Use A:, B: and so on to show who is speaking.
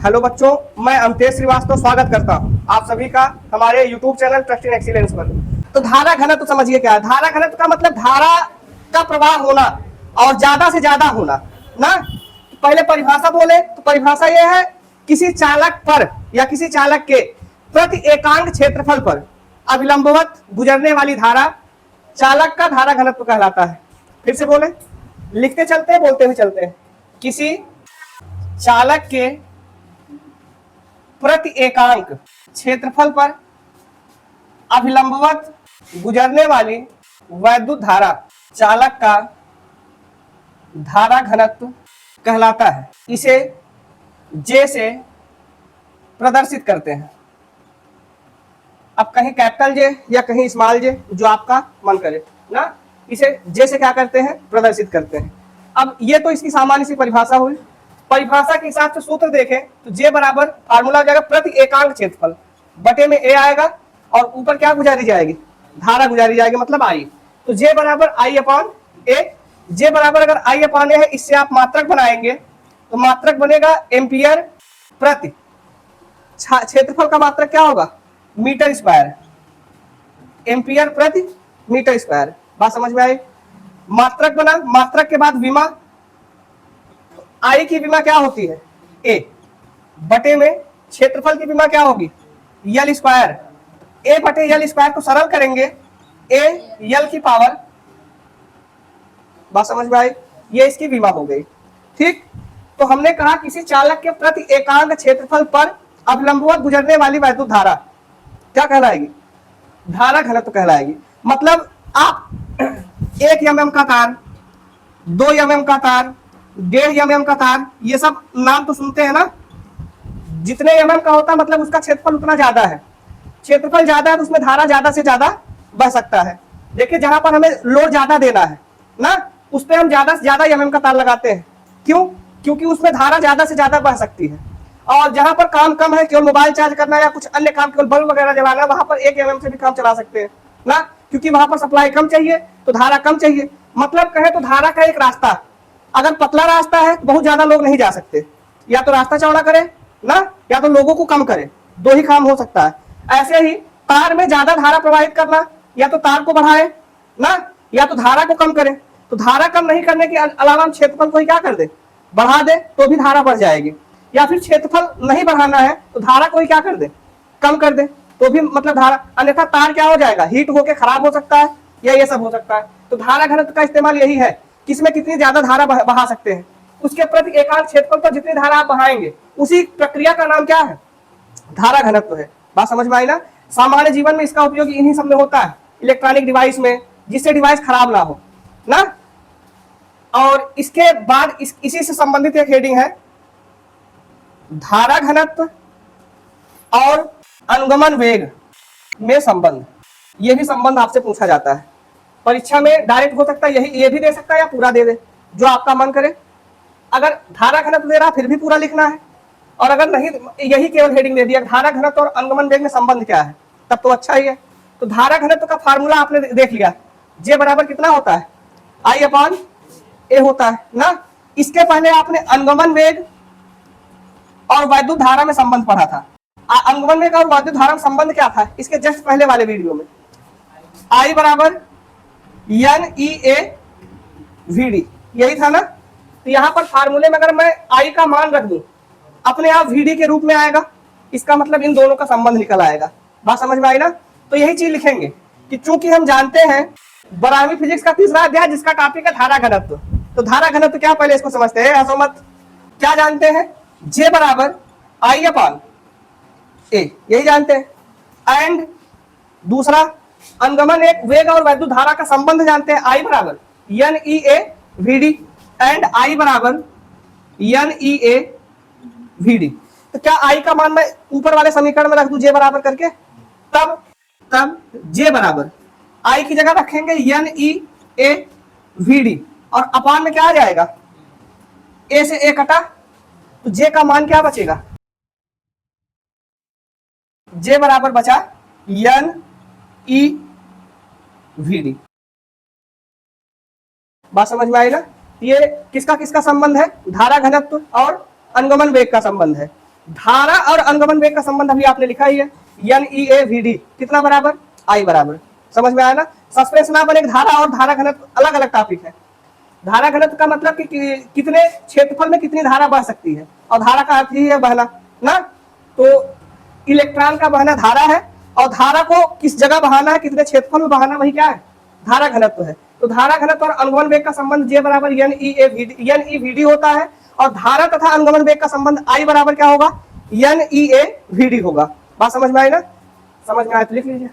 A: Hello बच्चों, मैं अमतेश श्रीवास्तव स्वागत करता हूं आप सभी का हमारे YouTube channel trust in excellence पर। तो धारा घनत्व तो समझिए क्या है। धारा घनत्व का मतलब धारा का प्रवाह होना और ज्यादा से ज्यादा होना ना। पहले परिभाषा बोले तो परिभाषा यह है, किसी चालक पर या किसी चालक के प्रति एकांक क्षेत्रफल पर अभिलंबवत गुजरने वाली धारा चालक का धारा घनत्व कहलाता है। फिर से बोले, लिखते चलते हैं बोलते हुए चलते हैं। किसी चालक के प्रति एकांक क्षेत्रफल पर अभिलंबवत गुजरने वाली वैद्युत धारा चालक का धारा घनत्व कहलाता है। इसे जे से प्रदर्शित करते हैं। अब कहीं कैपिटल जे या कहीं स्मॉल जे, जो आपका मन करे ना, इसे जे से क्या करते हैं, प्रदर्शित करते हैं। अब ये तो इसकी सामान्य सी परिभाषा हुई। परिभाषा के हिसाब से सूत्र देखें तो जे बराबर फार्मूला हो जाएगा प्रति एकांक क्षेत्रफल बटे में ए आएगा और ऊपर क्या गुजारी जाएगी, धारा गुजारी जाएगी, मतलब आई। तो जे बराबर आई अपॉन ए। जे बराबर अगर आई अपॉन ए है, इससे आप मात्रक बनाएंगे तो मात्रक बनेगा एम्पियर प्रति। क्षेत्रफल का मात्रक क्या होगा, मीटर स्क्वायर, एम्पियर प्रति मीटर स्क्वायर। बात समझ में आई। मात्रक बना, मात्रक के बाद विमा, आई की विमा क्या होती है, ए, बटे में क्षेत्रफल की विमा क्या होगी, यल स्क्वायर। ए बटे यल स्क्वायर को सरल करेंगे, ए यल की पावर। बात समझ में आई। ये इसकी विमा हो गई। ठीक, तो हमने कहा किसी चालक के प्रति एकांक क्षेत्रफल पर अभिलंबवत गुजरने वाली वैद्युत धारा क्या कहलाएगी, धारा घनत्व कहलाएगी। मतलब आप 1 mm का तार, 2 mm का तार, 1.5 mm का तार, ये सब नाम तो सुनते हैं ना। जितने mm का होता है मतलब उसका क्षेत्रफल उतना ज्यादा है। क्षेत्रफल ज्यादा है तो उसमें धारा ज्यादा से ज्यादा बह सकता है। देखिए, जहां पर हमें लोड ज्यादा देना है ना, उस पर हम ज्यादा से ज्यादा mm का तार लगाते हैं। क्यों? क्योंकि उसमें धारा ज्यादा से ज्यादा बह सकती है। और जहां पर काम कम है, केवल मोबाइल चार्ज करना या कुछ अन्य काम, केवल बल्ब वगैरह जलाना, वहां पर 1 mm से भी काम चला सकते हैं ना, क्योंकि वहां पर सप्लाई कम चाहिए तो धारा कम चाहिए। मतलब कहे तो धारा का एक रास्ता, अगर पतला रास्ता है बहुत ज्यादा लोग नहीं जा सकते, या तो रास्ता चौड़ा करे ना, या तो लोगों को कम करे, दो ही काम हो सकता है। ऐसे ही तार में ज्यादा धारा प्रवाहित करना, या तो तार को बढ़ाए ना, या तो धारा को कम करे। तो धारा कम नहीं करने के अलावा हम क्षेत्रफल को ही क्या कर दे, बढ़ा दे, तो भी धारा बढ़ जाएगी। या फिर क्षेत्रफल नहीं बढ़ाना है तो धारा को ही क्या कर दे, कम कर दे, तो भी मतलब धारा, अन्यथा तार क्या हो जाएगा, हीट होके खराब हो सकता है, या ये सब हो सकता है। तो धारा घनत्व का इस्तेमाल यही है, किसमें कितनी ज्यादा धारा बहा सकते हैं, उसके प्रति एकांक क्षेत्रफल पर जितनी धारा आप बहाएंगे, उसी प्रक्रिया का नाम क्या है, धारा घनत्व है। बात समझ में आई ना। सामान्य जीवन में इसका उपयोग इन्हीं सब में होता है, इलेक्ट्रॉनिक डिवाइस में, जिससे डिवाइस खराब ना हो ना। और इसके बाद इसी से संबंधित एक हेडिंग है, धारा घनत्व और अनुगमन वेग में संबंध। यह भी संबंध आपसे पूछा जाता है परीक्षा में, डायरेक्ट हो सकता है, यही ये भी दे सकता है या पूरा दे दे, जो आपका मन करे। अगर धारा घनत्व दे रहा फिर भी पूरा लिखना है, और अगर नहीं यही केवल हेडिंग दे दिया धारा घनत्व और अनुगमन वेग में संबंध क्या है, तब तो अच्छा ही है। तो धारा घनत्व का फार्मूला आपने देख लिया, जे बराबर कितना होता है, आई अपॉन ए होता है ना। इसके पहले आपने अनुगमन वेग और वैद्युत धारा में संबंध पढ़ा था। अनुगमन वेग और वैद्युत धारा में संबंध क्या था, इसके जस्ट पहले वाले वीडियो में, आई बराबर N E A V D, यही था ना। तो यहां पर फार्मूले में अगर मैं आई का मान रख दूं, अपने आप वी डी के रूप में आएगा, इसका मतलब इन दोनों का संबंध निकल आएगा। बात समझ में आई ना। तो यही चीज लिखेंगे कि चूंकि हम जानते हैं 12वीं फिजिक्स का तीसरा अध्याय जिसका टॉपिक है धारा घनत्व, तो धारा घनत्व क्या, पहले इसको समझते हैं, हंसो मत। क्या जानते हैं, जे बराबर आई अपॉन ए, यही जानते हैं। एंड दूसरा अनुगमन एक वेग और वैद्युत धारा का संबंध जानते हैं, आई बराबर N E A V D, and I बराबर N E A V D. तो क्या आई का मान मैं ऊपर वाले समीकरण में रख दूं जे बराबर करके, तब जे बराबर आई की जगह रखेंगे N E A V D, और अपान में क्या आ जाएगा, ए से ए कटा, तो जे का मान क्या बचेगा, जे बराबर बचा एन ई वी डी। बात समझ में आई ना। ये किसका किसका संबंध है, धारा घनत्व और अनुगमन वेग का संबंध है। धारा और अनुगमन वेग का संबंध अभी आपने लिखा ही है, N E A V D कितना बराबर, आई बराबर। समझ में आया ना। सस्पेंशनापन एक धारा और धारा घनत्व अलग अलग टॉपिक है। धारा घनत्व का मतलब कि कितने क्षेत्रफल में कितनी धारा बह सकती है, और धारा का अर्थ ही है बहना ना। तो इलेक्ट्रॉन का बहना धारा है, और धारा को किस जगह बहाना है, कितने क्षेत्रफल में बहाना, वही क्या है, धारा घनत्व है। तो धारा घनत्व और अनुगमन वेग का संबंध जे बराबर एन ई वी डी होता है, और धारा तथा अनुगमन वेग का संबंध आई बराबर क्या होगा, N E A V D होगा। बात समझ में आई ना। समझ में आया तो लिख लीजिए।